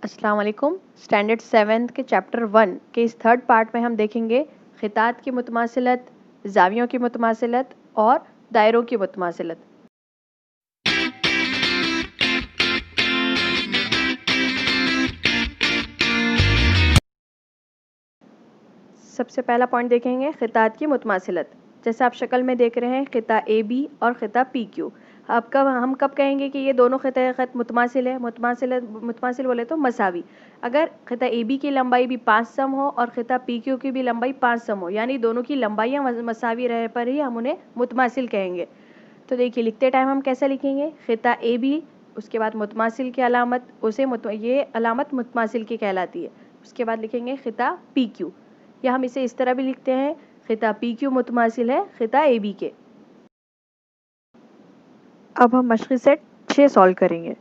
अस्सलाम वालेकुम। स्टैंडर्ड 7 के चैप्टर 1 के इस थर्ड पार्ट में हम देखेंगे खितात की मुतमासिलत, ज़ावियों की मुतमासिलत और दायरों की मुतमासिलत। सबसे पहला पॉइंट देखेंगे खितात की मुतमासिलत। जैसे आप शक्ल में देख रहे हैं खिता ए बी और खिता पी क्यू। अब हम कब कहेंगे कि ये दोनों खित मुतमासिल है? मुतमासिल बोले तो मसावी। अगर खिता ए बी की लंबाई भी 5 सम हो और खिता पी क्यू की भी लंबाई 5 सम हो, यानी दोनों की लंबाइयाँ मसावी रहे पर ही हम उन्हें मुतमासिल कहेंगे। तो देखिए, लिखते टाइम हम कैसे लिखेंगे? खिता ए बी, उसके बाद मुतमासिल की अलामत, ये अलामत मुतमासिल की कहलाती है। उसके बाद लिखेंगे खिता पी क्यू, या हम इसे इस तरह भी लिखते हैं खिता पी क्यू मुतमासिल है खिता ए बी के। अब हम मशक़ी सेट 6 सॉल्व करेंगे।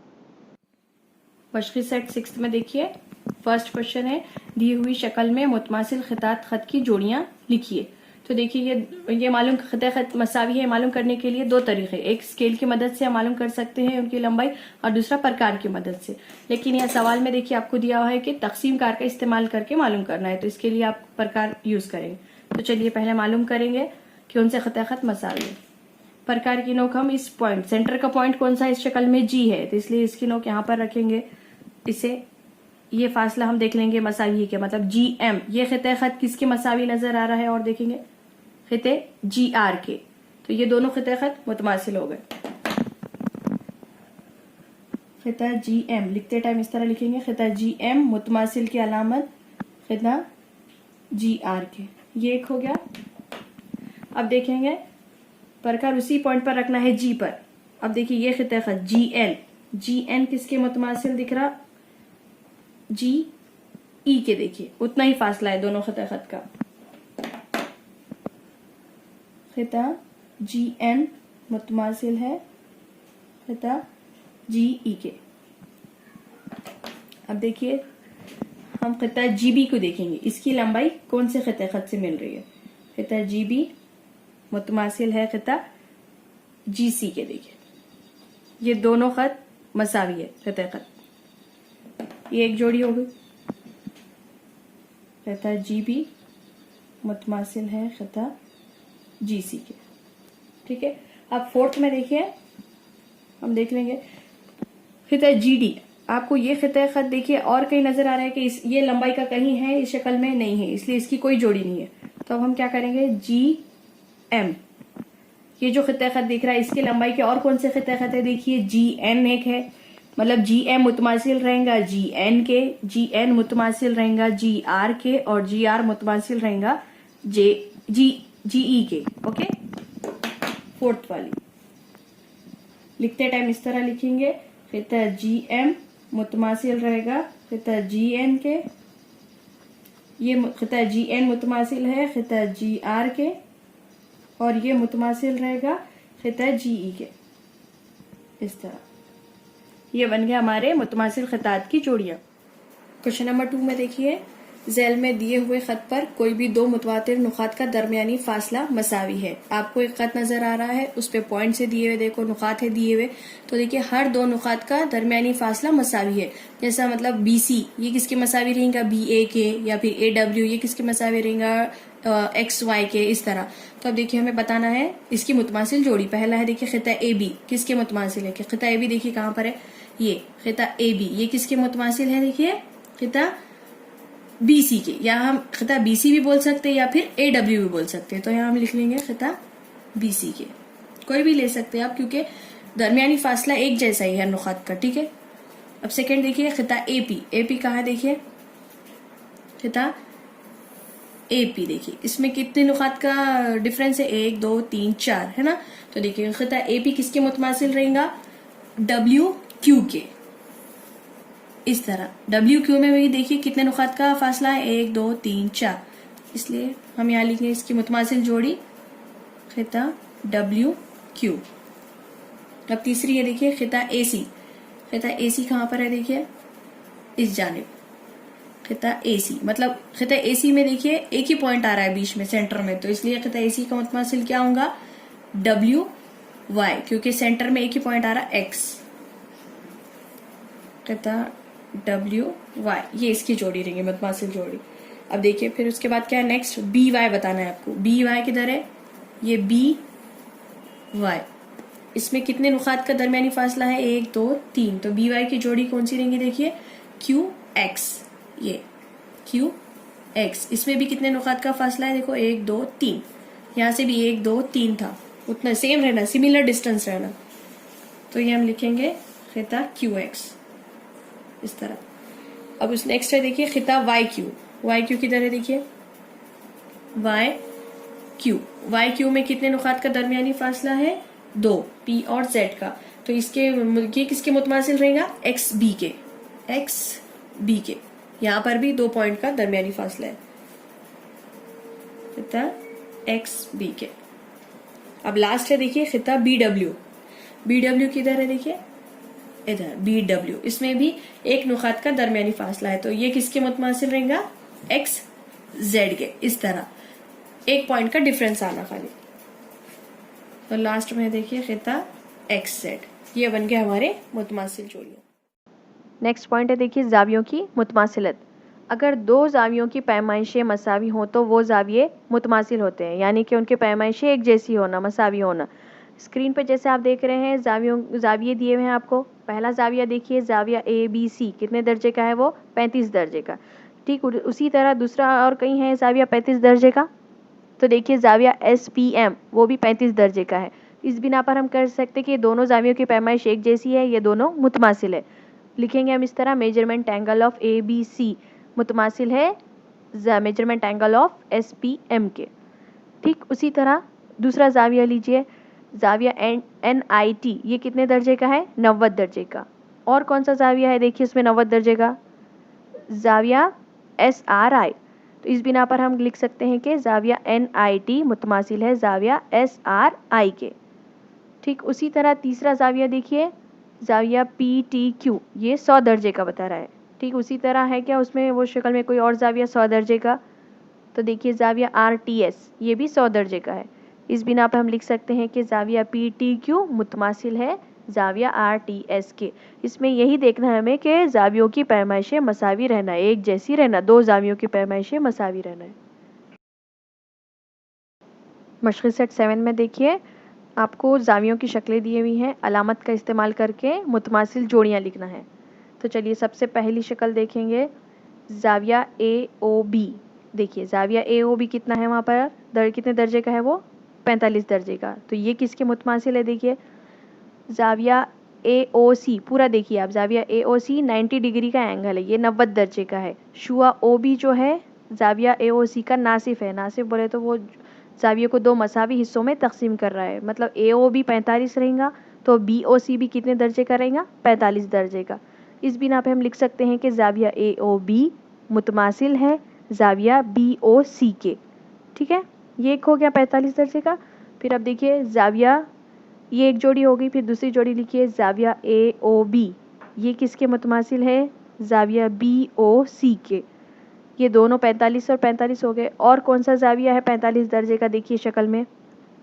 मशक़ी सेट 6 में देखिए, फर्स्ट क्वेश्चन है, दी हुई शक्ल में मुतमासिल खितात खत की जोड़ियां लिखिए। तो देखिए, ये मालूम खिता खत मसावी है मालूम करने के लिए दो तरीके, एक स्केल की मदद से हम मालूम कर सकते हैं उनकी लंबाई, और दूसरा प्रकार की मदद से। लेकिन यह सवाल में देखिए आपको दिया हुआ है कि तकसीम कार का इस्तेमाल करके मालूम करना है, तो इसके लिए आप प्रकार यूज करेंगे। तो चलिए पहले मालूम करेंगे कि उनसे खिता खत मसावी है। प्रकार की नोक हम इस पॉइंट, सेंटर का पॉइंट कौन सा इस शक्ल में? जी है, तो इसलिए इसकी नोक यहाँ पर रखेंगे। इसे ये फासला हम देख लेंगे मसावी के, मतलब जी एम। ये खिता खत किसके मसावी नजर आ रहा है? और देखेंगे खिते जी आर के। तो ये दोनों खिता खत मुतमासिल हो गए। खिता जी एम लिखते टाइम इस तरह लिखेंगे, खिता जी एम मुतमासिल की अलामत खिता जी आर के। ये एक हो गया। अब देखेंगे प्रकार उसी पॉइंट पर रखना है, जी पर। अब देखिए ये खिता खत जी एन, जी एन किसके मुतमासिल दिख रहा? जी ई के। देखिए उतना ही फासला है दोनों खिता खत का। खिता जी एन मुतमासिल है खिता जी ई के। अब देखिए हम खिता जी बी को देखेंगे, इसकी लंबाई कौन से खिता खत से मिल रही है? खिता जी बी मुतमासिल है खिता जी सी के। देखिए ये दोनों खत मसावी है खिता खत। ये एक जोड़ी हो गई। खिता जी बी मुतमासिल है खिता जी सी के। ठीक है। अब फोर्थ में देखिए, हम देख लेंगे खिता जी डी। आपको ये खिता खत देखिए और कहीं नजर आ रहा है कि ये लंबाई का कहीं है, इस शक्ल में नहीं है, इसलिए इसकी कोई जोड़ी नहीं है। तो अब हम क्या करेंगे? जी एम, ये जो खिता खत दिख रहा है इसकी लंबाई के और कौन से खिता खत है? देखिए जी एन एक है, मतलब जी एम मुतमासिल रहेगा जी एन के, जी एन मुतमासिल रहेगा जी आर के, और जी आर मुतमासिल रहेगा जी ई के। ओके, फोर्थ वाली लिखते टाइम इस तरह लिखेंगे, खिता जी एम मुतमासिल रहेगा खिता जी एन के, ये खिता जी एन मुतमासिल है खिता जी आर के, और ये मुतमासिल रहेगा खिता जी ई के। इस तरह ये बन गया हमारे मुतमासिल खितात की जोड़ियां। क्वेश्चन नंबर 2 में देखिए, झैल में दिए हुए खत पर कोई भी दो मुतवातिर नुकात का दरमियानी फासला मसावी है। आपको एक खत नजर आ रहा है, उस पे पॉइंट से दिए हुए देखो नुकात है दिए हुए। तो देखिए हर दो नुकात का दरमियानी फासला मसावी है। जैसा मतलब बी सी, ये किसके मसावी रहेगा? बी ए के, या फिर ए डब्ल्यू, ये किसके मसावी रहेगा? एक्स वाई के। इस तरह। तो अब देखिए हमें बताना है इसकी मुतमासिल जोड़ी। पहला है देखिए खिता ए बी, किसके मुतमासिल है? खिता ए बी देखिए कहाँ पर है, ये खिता ए बी, ये किसके मुतमासिल है? देखिए खिता बीसी के, या हम खिता बीसी भी बोल सकते हैं या फिर ए डब्ल्यू भी बोल सकते हैं। तो यहाँ हम लिख लेंगे खिता बीसी के, कोई भी ले सकते हैं आप, क्योंकि दरमियानी फासला एक जैसा ही है नुकात का। ठीक है। अब सेकंड देखिए खिता एपी, एपी कहाँ है? देखिए खिता एपी, देखिए इसमें कितने नुकात का डिफरेंस है? 1 2 3 4 है ना। तो देखिए खिता एपी किसके मुतमासिल रहेगा? डब्ल्यू क्यू के। इस तरह डब्ल्यू क्यू में भी देखिए कितने नुकात का फासला है? 1 2 3 4, इसलिए हम यहाँ लिखेंगे इसकी मुतमासिल जोड़ी खिता डब्ल्यू क्यू। अब तीसरी है देखिए खिता ए सी, खिता ए सी कहाँ पर है? देखिए इस जानिब खिता ए सी, मतलब खिता ए सी में देखिए एक ही पॉइंट आ रहा है बीच में सेंटर में, तो इसलिए खिता ए सी का मुतमासिल क्या होगा? डब्ल्यू वाई, क्योंकि सेंटर में एक ही पॉइंट आ रहा है एक्स। खिता WY, ये इसकी जोड़ी रहेंगी, मुतमासिल जोड़ी। अब देखिए फिर उसके बाद क्या है नेक्स्ट, BY बताना है आपको। BY किधर है, ये BY, इसमें कितने नुकात का दरमियानी फासला है, 1 2 3, तो BY की जोड़ी कौन सी रहेंगी, देखिए QX, ये QX, इसमें भी कितने नुकात का फासला है, देखो 1 2 3, यहाँ से भी 1 2 3 था, उतना सेम रहना, सिमिलर डिस्टेंस रहना, तो ये हम लिखेंगे खिता QX इस तरह। अब उस नेक्स्ट है देखिए खिता YQ किधर है, देखिए YQ में कितने नुकात का दरमियानी फासला है, 2, P और Z का, तो इसके ये किसके मुतमासिल रहेगा, XB के, यहाँ पर भी 2 पॉइंट का दरमियानी फासला है, खिता XB के। अब लास्ट है देखिए खिता BW किधर है, देखिए इधर BW, इसमें भी 1 नुकात का दरमियानी फासला है, तो ये किसके मुतमासिल रहेगा, XZ के, इस तरह 1 पॉइंट का डिफरेंस आना खाली। तो लास्ट में देखिए खिता XZ, ये बन गए हमारे मुतमासिल जोड़ियां। नेक्स्ट पॉइंट है देखिए जावियों की मुतमासिलत। अगर 2 जावियों की पैमाइशें मसावी हों तो वो जाविये मुतमासिल होते हैं, यानी कि उनकी पैमाइशें एक जैसी होना, मसावी होना। स्क्रीन पे जैसे आप देख रहे हैं जाविये दिए हुए हैं आपको। पहला जाविया देखिए, जाविया ABC कितने दर्जे का है, वो 35 दर्जे का। ठीक उसी तरह दूसरा और कहीं है जाविया 35 दर्जे का, तो देखिए जाविया SPM वो भी 35 दर्जे का है। इस बिना पर हम कर सकते हैं कि दोनों जावियों की पैमाइश एक जैसी है, ये दोनों मुतमासिल है। लिखेंगे हम इस तरह, मेजरमेंट एंगल ऑफ ABC मुतमासिल है मेजरमेंट एंगल ऑफ SPM के। ठीक उसी तरह दूसरा जाविया लीजिए, जाविया NIT, ये कितने दर्जे का है, 90 दर्जे का। और कौन सा जाविया है देखिए इसमें 90 दर्जे का, जाविया SRI, तो इस बिना पर हम लिख सकते हैं कि जाविया NIT मुतमासिल है जाविया SRI के। ठीक उसी तरह तीसरा जाविया देखिए, जाविया PTQ, ये 100 दर्जे का बता रहा है। ठीक उसी तरह है क्या उसमें वो शक्ल में कोई और जाविया 100 दर्जे का, तो देखिए जाविया RTS, ये भी 100 दर्जे का है। इस बिना पर हम लिख सकते हैं कि जाविया PTQ मुतमासिल है जाविया RTS के। इसमें यही देखना है हमें कि जावियों की पैमाइशें मसावी रहना, एक जैसी रहना, 2 जावियों की पैमाइशें मसावी रहना है। मशक़ सेट 7 में देखिए आपको जावियों की शक्लें दी हुई हैं, अलामत का इस्तेमाल करके मुतमासिल जोड़ियाँ लिखना है। तो चलिए सबसे पहली शक्ल देखेंगे, जाविया AOB। देखिए जाविया AOB कितना है, वहाँ पर कितने दर्जे का है, वो 45 दर्जे का, तो ये किसके मुतमासिल है, देखिए जाविया AOC, पूरा देखिए आप, जाविया AOC 90 डिग्री का एंगल है, ये 90 दर्जे का है। शुआ OB जो है जाविया AOC का नासिफ है, नासिफ बोले तो वो जाविये को 2 मसावी हिस्सों में तकसीम कर रहा है, मतलब AOB 45 रहेगा तो BOC भी कितने दर्जे का रहेगा, 45 दर्जे का। इस बिना पे हम लिख सकते हैं कि जाविया AOB मुतमासिल है जाविया BOC के। ठीक है, ये एक हो गया 45 दर्जे का। फिर अब देखिए जाविया, ये एक जोड़ी हो गई, फिर दूसरी जोड़ी लिखिए जाविया AOB, ये किसके मुतमासिल है, जाविया BOC के। ये दोनों 45 और 45 हो गए। और कौन सा जाविया है 45 दर्जे का, देखिए शक्ल में,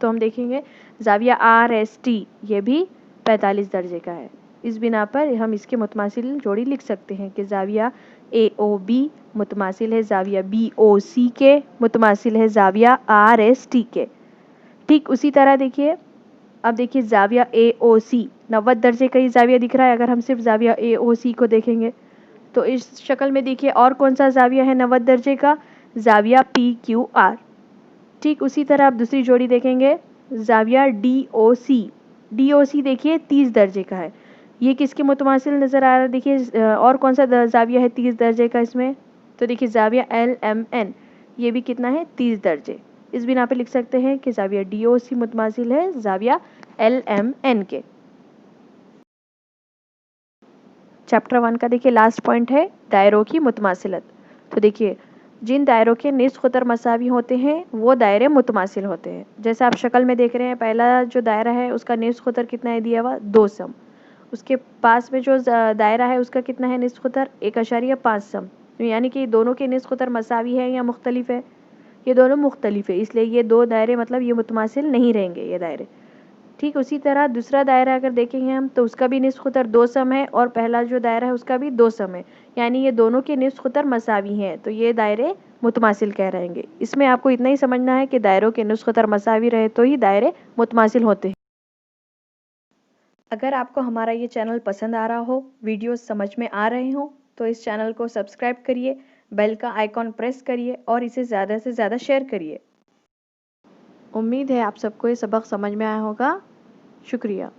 तो हम देखेंगे जाविया RST, ये भी 45 दर्जे का है। इस बिना पर हम इसके मुतमासिल जोड़ी लिख सकते हैं कि जाविया AOB मुतमासिल है जाविया BOC के, मुतमासिल है जाविया RST के। ठीक उसी तरह देखिए, अब देखिए जाविया AOC 90 दर्जे का ही जाविया दिख रहा है। अगर हम सिर्फ जाविया AOC को देखेंगे तो इस शक्ल में देखिए और कौन सा जाविया है 90 दर्जे का, जाविया PQR। ठीक उसी तरह आप दूसरी जोड़ी देखेंगे, जाविया DOC देखिए 30 दर्जे का है, ये किसके मुतमासिल नज़र आ रहा है, देखिए और कौन सा जाविया है 30 दर्जे का इसमें, तो देखिए जाविया LMN, ये भी कितना है 30 दर्जे। इस बिना पे लिख सकते हैं कि जाविया DOC मुतमासिल है जाविया LMN के। चैप्टर 1 का देखिए लास्ट पॉइंट है दायरों की मुतमासिलत। तो देखिए जिन दायरों के निस्फ़ क़ुतर मसावी होते हैं वो दायरे मुतमासिल होते हैं। जैसे आप शक्ल में देख रहे हैं, पहला जो दायरा है उसका निस्फ़ क़ुतर कितना है दिया हुआ, 2 सम। उसके पास में जो दायरा है उसका कितना है निस्फ़ क़ुतर, 1.5 सम। यानी कि दोनों के निस्फ़ क़ुतर मसावी है या मुख्तलिफ है, ये दोनों मुख्तलिफ है, इसलिए ये 2 दायरे मतलब ये मुतमासिल नहीं रहेंगे ये दायरे। ठीक उसी तरह दूसरा दायरा अगर देखेंगे हम तो उसका भी निस्फ क़ुतर 2 सम है और पहला जो दायरा है उसका भी 2 सम है, यानी ये दोनों के निस्फ क़ुतर मसावी हैं, तो ये दायरे मुतमासिल कहलाएंगे। इसमें आपको इतना ही समझना है कि दायरों के निस्फ क़ुतर मसावी रहे तो ही दायरे मुतमासिल होते हैं। अगर आपको हमारा ये चैनल पसंद आ रहा हो, वीडियोस समझ में आ रहे हों, तो इस चैनल को सब्सक्राइब करिए, बेल का आइकॉन प्रेस करिए और इसे ज़्यादा से ज़्यादा शेयर करिए। उम्मीद है आप सबको ये सबक समझ में आया होगा। शुक्रिया।